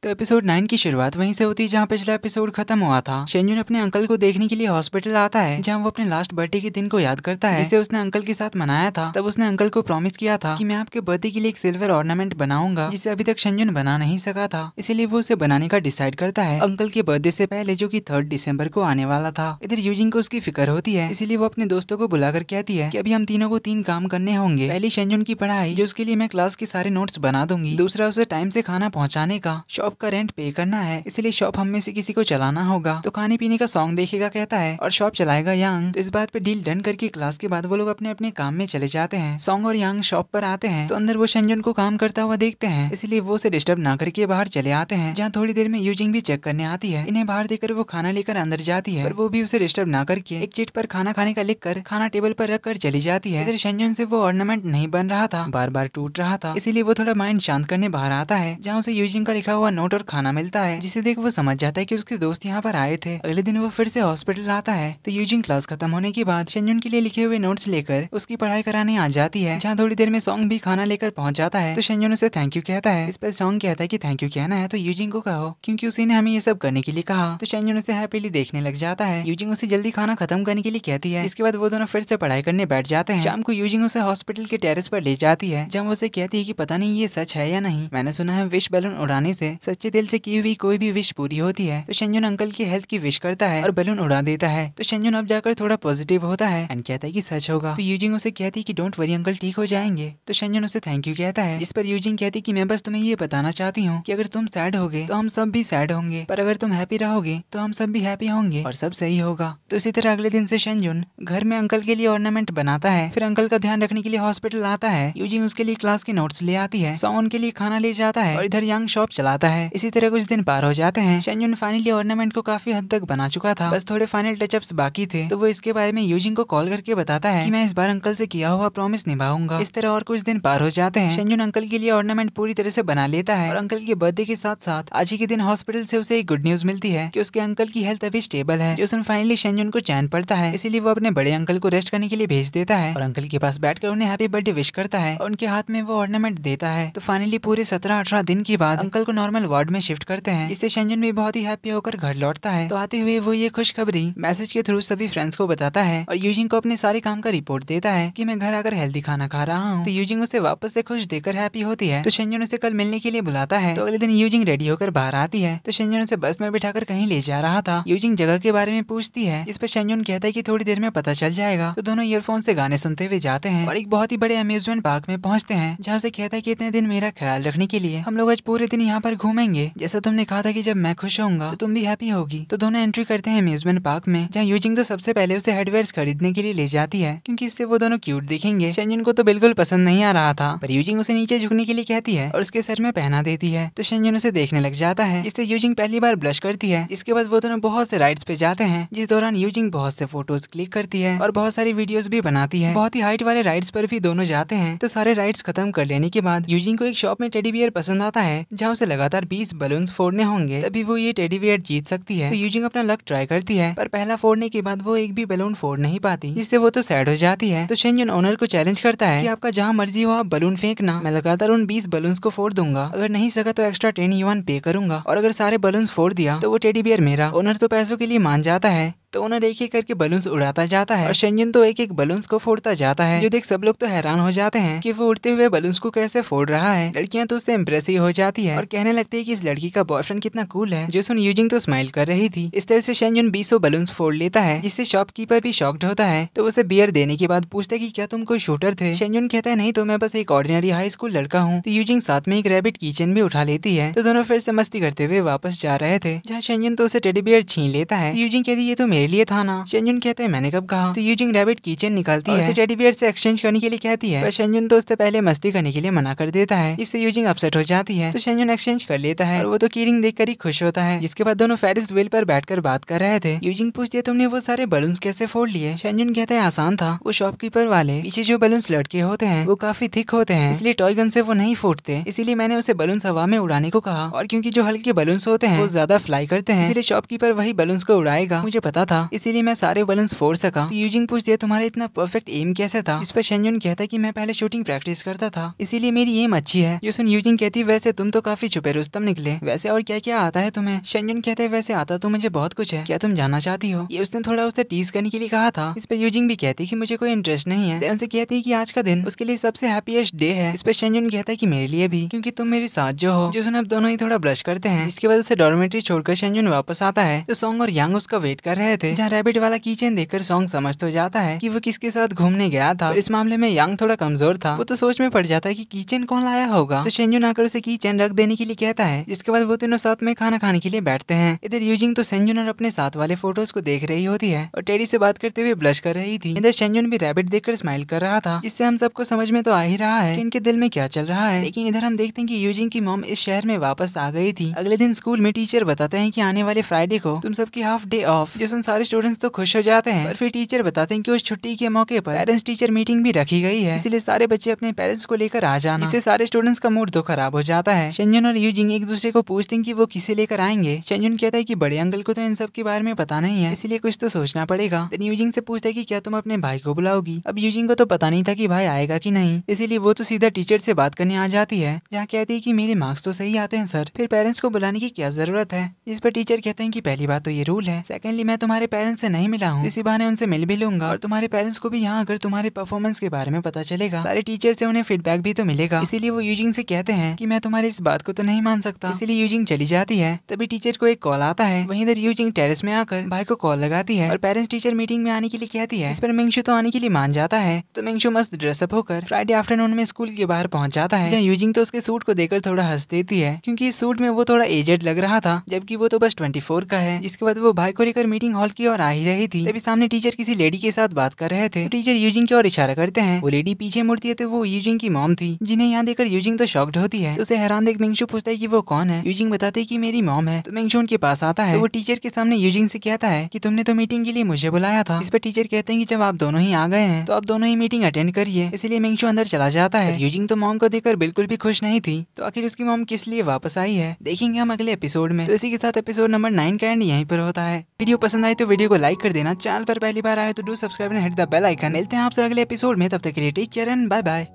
तो एपिसोड 9 की शुरुआत वहीं से होती है जहाँ पिछला एपिसोड खत्म हुआ था। शेंजुन अपने अंकल को देखने के लिए हॉस्पिटल आता है, जहाँ वो अपने लास्ट बर्थडे के दिन को याद करता है जिसे उसने अंकल के साथ मनाया था। तब उसने अंकल को प्रॉमिस किया था कि मैं आपके बर्थडे के लिए एक सिल्वर ऑर्नामेंट बनाऊंगा, जिसे अभी तक शेंजुन बना नहीं सका था। इसीलिए वो उसे बनाने का डिसाइड करता है अंकल के बर्थडे से पहले, जो कि 3 दिसंबर को आने वाला था। इधर यूजिंग को उसकी फिक्र होती है, इसीलिए वो अपने दोस्तों को बुलाकर कहती है कि अभी हम तीनों को 3 काम करने होंगे। पहली शेंजुन की पढ़ाई, जो उसके लिए मैं क्लास के सारे नोट्स बना दूंगी। दूसरा उसे टाइम से खाना पहुँचाने का, शॉप का रेंट पे करना है, इसलिए शॉप हम में से किसी को चलाना होगा। तो खाने पीने का सॉन्ग देखेगा कहता है, और शॉप चलाएगा यांग। तो इस बात पे डील डन करके क्लास के बाद वो लोग अपने अपने काम में चले जाते हैं। सॉन्ग और यांग शॉप पर आते हैं तो अंदर वो शेंजुन को काम करता हुआ देखते हैं, इसलिए वो उसे डिस्टर्ब ना करके बाहर चले आते हैं, जहाँ थोड़ी देर में यूजिंग भी चेक करने आती है। इन्हें बाहर देखकर वो खाना लेकर अंदर जाती है, पर वो भी उसे डिस्टर्ब ना करके एक चिट पर खाना खाने का लिखकर खाना टेबल पर रख कर चली जाती है। इधर शेंजुन से वो ऑर्नामेंट नहीं बन रहा था, बार बार टूट रहा था, इसीलिए वो थोड़ा माइंड शांत करने बाहर आता है, जहाँ उसे यूजिंग का लिखा हुआ नोट और खाना मिलता है, जिसे देख वो समझ जाता है कि उसके दोस्त यहाँ पर आए थे। अगले दिन वो फिर से हॉस्पिटल आता है तो यूजिंग क्लास खत्म होने के बाद शेंजुन के लिए लिखे हुए नोट्स लेकर उसकी पढ़ाई कराने आ जाती है, जहाँ थोड़ी देर में सॉन्ग भी खाना लेकर पहुंच जाता है। तो शेंजुन उसे थैंक यू कहता है। इस पर सॉन्ग कहता है कि थैंक यू कहना है तो यूजिंग को कहो, क्योंकि उसी ने हमें ये सब करने के लिए कहा। तो शेंजुन उसे हैप्पीली देखने लग जाता है। यूजिंग उसे जल्दी खाना खत्म करने के लिए कहती है। इसके बाद वो दोनों फिर से पढ़ाई करने बैठ जाते हैं। शाम को यूजिंग उसे हॉस्पिटल के टेरेस पर ले जाती है, जहाँ वो उसे कहती है कि पता नहीं ये सच है या नहीं, मैंने सुना है विश बैलून उड़ाने से सच्चे दिल से की हुई कोई भी विश पूरी होती है। तो शेंजुन अंकल की हेल्थ की विश करता है और बैलून उड़ा देता है। तो शेंजुन अब जाकर थोड़ा पॉजिटिव होता है एंड कहता है कि सच होगा। तो यूजिंग उसे कहती है कि डोंट वरी अंकल, ठीक हो जाएंगे। तो शेंजुन उसे थैंक यू कहता है, जिस पर यूजिंग कहती है कि मैं बस तुम्हें ये बताना चाहती हूँ कि अगर तुम सैड होगे तो हम सब भी सैड होंगे, पर अगर तुम हैप्पी रहोगे तो हम सब भी हैप्पी होंगे और सब सही होगा। तो इसी तरह अगले दिन से शेंजुन घर में अंकल के लिए ऑर्नामेंट बनाता है, फिर अंकल का ध्यान रखने के लिए हॉस्पिटल आता है। यूजिंग उसके लिए क्लास के नोट्स ले आती है, सॉन्ग उनके लिए खाना ले जाता है और इधर यांग शॉप चलाता है। इसी तरह कुछ दिन पार हो जाते हैं। शेंजुन फाइनली ऑर्नामेंट को काफी हद तक बना चुका था, बस थोड़े फाइनल टचअप्स बाकी थे। तो वो इसके बारे में यूजिंग को कॉल करके बताता है कि मैं इस बार अंकल से किया हुआ प्रॉमिस निभाऊंगा। इस तरह और कुछ दिन पार हो जाते हैं। शेंजुन अंकल के लिए ऑर्नामेंट पूरी तरह से बना लेता है और अंकल के बर्थडे के साथ साथ आज ही के दिन हॉस्पिटल से उसे एक गुड न्यूज मिलती है कि उसके अंकल की हेल्थ अभी स्टेबल है, जो सुन फाइनली शेंजुन को चैन पड़ता है। इसीलिए वो अपने बड़े अंकल को रेस्ट करने के लिए भेज देता है और अंकल के पास बैठकर उन्हें हैप्पी बर्थडे विश करता है और उनके हाथ में वो ऑर्नामेंट देता है। तो फाइनली पूरे 17-18 दिन के बाद अंकल को नॉर्मल वार्ड में शिफ्ट करते हैं, जिससे शेंजुन भी बहुत ही हैप्पी होकर घर लौटता है। तो आते हुए वो ये खुशखबरी मैसेज के थ्रू सभी फ्रेंड्स को बताता है और यूजिंग को अपने सारे काम का रिपोर्ट देता है कि मैं घर आकर हेल्दी खाना खा रहा हूँ। तो यूजिंग उसे वापस से खुश देकर हैप्पी होती है। तो शेंजुन उसे कल मिलने के लिए बुलाता है। तो अगले दिन यूजिंग रेडी होकर बाहर आती है। तो शेंजुन उसे बस में बिठाकर कहीं ले जा रहा था। यूजिंग जगह के बारे में पूछती है, इस पर शेंजुन कहता है कि थोड़ी देर में पता चल जाएगा। तो दोनों ईयरफोन से गाने सुनते हुए जाते हैं और एक बहुत ही बड़े अम्यूजमेंट पार्क में पहुंचते हैं, जहाँ से कहता है कि इतने दिन मेरा ख्याल रखने के लिए हम लोग आज पूरे दिन यहाँ पर घूमेंगे। जैसा तुमने कहा था कि जब मैं खुश होऊंगा तो तुम भी हैप्पी होगी। तो दोनों एंट्री करते हैं अम्यूजमेंट पार्क में, जहाँ यूजिंग तो सबसे पहले उसे हेडवेयर्स खरीदने के लिए ले जाती है, क्योंकि इससे वो दोनों क्यूट दिखेंगे। शेंजुन को तो बिल्कुल पसंद नहीं आ रहा था, पर यूजिंग उसे नीचे झुकने के लिए कहती है और उसके सर में पहना देती है। तो शेंजुन उसे देखने लग जाता है, इससे यूजिंग पहली बार ब्लश करती है। इसके बाद वो दोनों बहुत से राइड्स पे जाते हैं, जिस दौरान यूजिंग बहुत से फोटोज क्लिक करती है और बहुत सारी वीडियोस भी बनाती है। बहुत ही हाइट वाले राइड्स पर भी दोनों जाते हैं। तो सारे राइड्स खत्म कर लेने के बाद यूजिंग को एक शॉप में टेडी बियर पसंद आता है, जहाँ उसे लगातार 20 बलून्स फोड़ने होंगे, तभी वो ये टेडी बियर जीत सकती है। तो यूजिंग अपना लक ट्राई करती है, पर पहला फोड़ने के बाद वो एक भी बलून फोड़ नहीं पाती, जिससे वो तो सैड हो जाती है। तो शेंजुन ओनर को चैलेंज करता है कि आपका जहाँ मर्जी हो आप बलून फेंकना, मैं लगातार उन 20 बलून्स को फोड़ दूंगा। अगर नहीं सका तो एक्स्ट्रा 10 युआन पे करूंगा, और अगर सारे बलून्स फोड़ दिया तो वो टेडी बियर मेरा। ओनर तो पैसों के लिए मान जाता है, तो ओनर एक एक करके बलून्स उड़ाता जाता है और शेंजुन तो एक एक बलून्स को फोड़ता जाता है, जो देख सब लोग तो हैरान हो जाते हैं कि वो उड़ते हुए बलून्स को कैसे फोड़ रहा है। लड़कियां तो उससे इम्प्रेस ही हो जाती है और कहने लगती है कि इस लड़की का बॉयफ्रेंड कितना कूल है, जो सुन यूजिंग तो स्माइल कर रही थी। इस तरह से शेंजुन 20 बलून्स फोड़ लेता है, जिससे शॉपकीपर भी शॉक्ड होता है। तो उसे बियर देने के बाद पूछता है कि क्या तुम कोई शूटर थे। शेंजुन कहता है नहीं, तो मैं बस एक ऑर्डिनरी हाई स्कूल लड़का हूँ। तो यूजिंग साथ में एक रैबिट किचन भी उठा लेती है। तो दोनों फिर से मस्ती करते हुए वापस जा रहे थे, जहाँ शेंजुन तो उसे टेडी बियर छीन लेता है। यूजिंग कहती है ये तो मेरे लिए था ना। शेंजुन कहते हैं मैंने कब कहा। तो यूजिंग रैबिट किचन निकालती है, उसे टेडी बियर से एक्सचेंज करने के लिए कहती है, पर शेंजुन तो उससे पहले मस्ती करने के लिए मना कर देता है। इससे यूजिंग अपसेट हो जाती है। तो शेंजुन एक्सचेंज कर लेता है और वो तो कीरिंग देखकर ही खुश होता है। जिसके बाद दोनों फेरिस व्हील पर बैठकर बात कर रहे थे। यूजिंग पूछती है तुमने वो सारे बलून्स कैसे फोड़ लिए। शेंजुन कहता है आसान था, वो शॉपकीपर वाले पीछे जो बलून्स लटके होते हैं वो काफी थिक होते हैं, इसलिए टॉय गन से वो नहीं फूटते, इसीलिए मैंने उसे बलून्स हवा में उड़ाने को कहा। और क्योंकि जो हल्के बलून्स होते हैं वो ज्यादा फ्लाई करते हैं, इसलिए शॉपकीपर वही बलून्स को उड़ाएगा। मुझे पता था, इसीलिए मैं सारे बलून्स फोड़ सका। तो यूजिंग पूछती है तुम्हारा इतना परफेक्ट एम कैसे था? इस पर शेंजुन कहता है कि मैं पहले शूटिंग प्रैक्टिस करता था, इसीलिए मेरी एम अच्छी है। जो सुन यूजिंग कहती है वैसे तुम तो काफी छुपे रुस्तम निकले, वैसे और क्या क्या आता है तुम्हें? शेंजुन कहते हैं वैसे आता तो मुझे बहुत कुछ है, क्या तुम जानना चाहती हो? ये उसने थोड़ा उसे टीज करने के लिए कहा था। इस पर यूजिंग भी कहती है कि मुझे कोई इंटरेस्ट नहीं है। उनसे कहती है कि आज का दिन उसके लिए सबसे हैप्पीएस्ट डे है। इस पर शेंजुन कहता है कि मेरे लिए भी, क्योंकि तुम मेरे साथ जो हो। जो सुन अब दोनों ही थोड़ा ब्लश करते हैं, जिसके बाद उसे डॉर्मेट्री छोड़कर शेंजुन वापस आता है। तो सॉन्ग और यांग उसका वेट कर रहे थे। जहाँ रैबिट वाला कीचेन देखकर सॉन्ग समझ तो जाता है कि वो किसके साथ घूमने गया था। इस मामले में यांग थोड़ा कमजोर था, वो तो सोच में पड़ जाता है कि कीचेन कौन लाया होगा। तो शेंजुन आकर उसे कीचेन रख देने के लिए कहता है, जिसके बाद वो तीनों साथ में खाना खाने के लिए बैठते हैं। इधर यूजिंग तो शेंजुन और अपने साथ वाले फोटोज को देख रही होती है और टेडी से बात करते हुए ब्लश कर रही थी। इधर शेंजुन भी रैबिट देखकर स्माइल कर रहा था, जिससे हम सबको समझ में तो आ ही रहा है कि इनके दिल में क्या चल रहा है। लेकिन इधर हम देखते हैं कि यूजिंग की मॉम इस शहर में वापस आ गई थी। अगले दिन स्कूल में टीचर बताते हैं कि आने वाले फ्राइडे को तुम सबकी हाफ डे ऑफ। जिसमें सारे स्टूडेंट्स तो खुश हो जाते हैं, पर फिर टीचर बताते हैं कि उस छुट्टी के मौके पर पेरेंट्स टीचर मीटिंग भी रखी गई है, इसलिए सारे बच्चे अपने पेरेंट्स को लेकर आ जाना। इससे सारे स्टूडेंट्स का मूड तो खराब हो जाता है। शेंजुन और यूजिंग एक दूसरे को पूछते हैं कि वो किसे लेकर आएंगे। शेंजुन कहता है कि बड़े अंकल को तो इन सब के बारे में पता नहीं है, इसलिए कुछ तो सोचना पड़ेगा। यूजिंग से पूछता है कि क्या तुम अपने भाई को बुलाओगी? अब यूजिंग को तो पता नहीं था कि भाई आएगा कि नहीं, इसीलिए वो तो सीधा टीचर से बात करने आ जाती है, जहाँ कहती है कि मेरे मार्क्स तो सही आते हैं सर, फिर पेरेंट्स को बुलाने की क्या जरूरत है? इस पर टीचर कहते हैं कि पहली बात तो ये रूल है, सेकेंडली मैं तुम्हारे पेरेंट्स से नहीं मिला हूँ, इसी बहाने उनसे मिल भी लूंगा और तुम्हारे पेरेंट्स को भी यहाँ अगर तुम्हारे परफॉर्मेंस के बारे में पता चलेगा, सारे टीचर से उन्हें फीडबैक भी तो मिलेगा। इसीलिए वो यूजिंग से कहते हैं कि मैं तुम्हारी इस बात को तो नहीं मान सकता, इसीलिए यूजिंग चली जाती है। तभी टीचर को एक कॉल आता है, वहीं इधर यूजिंग टेरेस में आकर भाई को कॉल लगाती है और पेरेंट्स टीचर मीटिंग में आने के लिए कहती है। इस पर मिंगशु तो आने के लिए मान जाता है, तो मिंगशु मस्त ड्रेसअप होकर फ्राइडे आफ्टरनून में स्कूल के बाहर पहुंच जाता है, जहाँ यूजिंग तो उसके सूट को देखकर थोड़ा हंस देती है, क्योंकि इस सूट में वो थोड़ा एजेड लग रहा था, जबकि वो तो बस 24 का है। जिसके बाद वो भाई को लेकर मीटिंग हॉल की ओर आ ही रही थी, तभी सामने टीचर किसी लेडी के साथ बात कर रहे थे। तो टीचर यूजिंग की ओर इशारा करते हैं, वो लेडी पीछे मुड़ती है तो वो यूजिंग की मॉम थी, जिन्हें यहाँ देखकर यूजिंग तो शॉक्ड होती है। तो उसे हैरान देख मिंगशु पूछता है कि वो कौन है? यूजिंग बताते है कि मेरी मॉम है। तो मिंगशु उनके पास आता है, तो वो टीचर के सामने यूजिंग से कहता है कि तुमने तो मीटिंग के लिए मुझे बुलाया था। इस पर टीचर कहते हैं कि जब आप दोनों ही आ गए हैं तो आप दोनों ही मीटिंग अटेंड करिए, इसलिए मिंगशु अंदर चला जाता है। यूजिंग तो मॉम को देखकर बिल्कुल भी खुश नहीं थी, तो आखिर उसकी मॉम किस लिए वापस आई है देखेंगे हम अगले एपिसोड में। तो इसी के साथ एपिसोड नंबर 9 का एंड यहीं पर होता है। वीडियो पसंद आए तो वीडियो को लाइक कर देना, चैनल पर पहली बार आए तो do subscribe and hit the bell icon. मिलते हैं आपसे अगले एपिसोड में, तब तक के लिए take care and bye bye.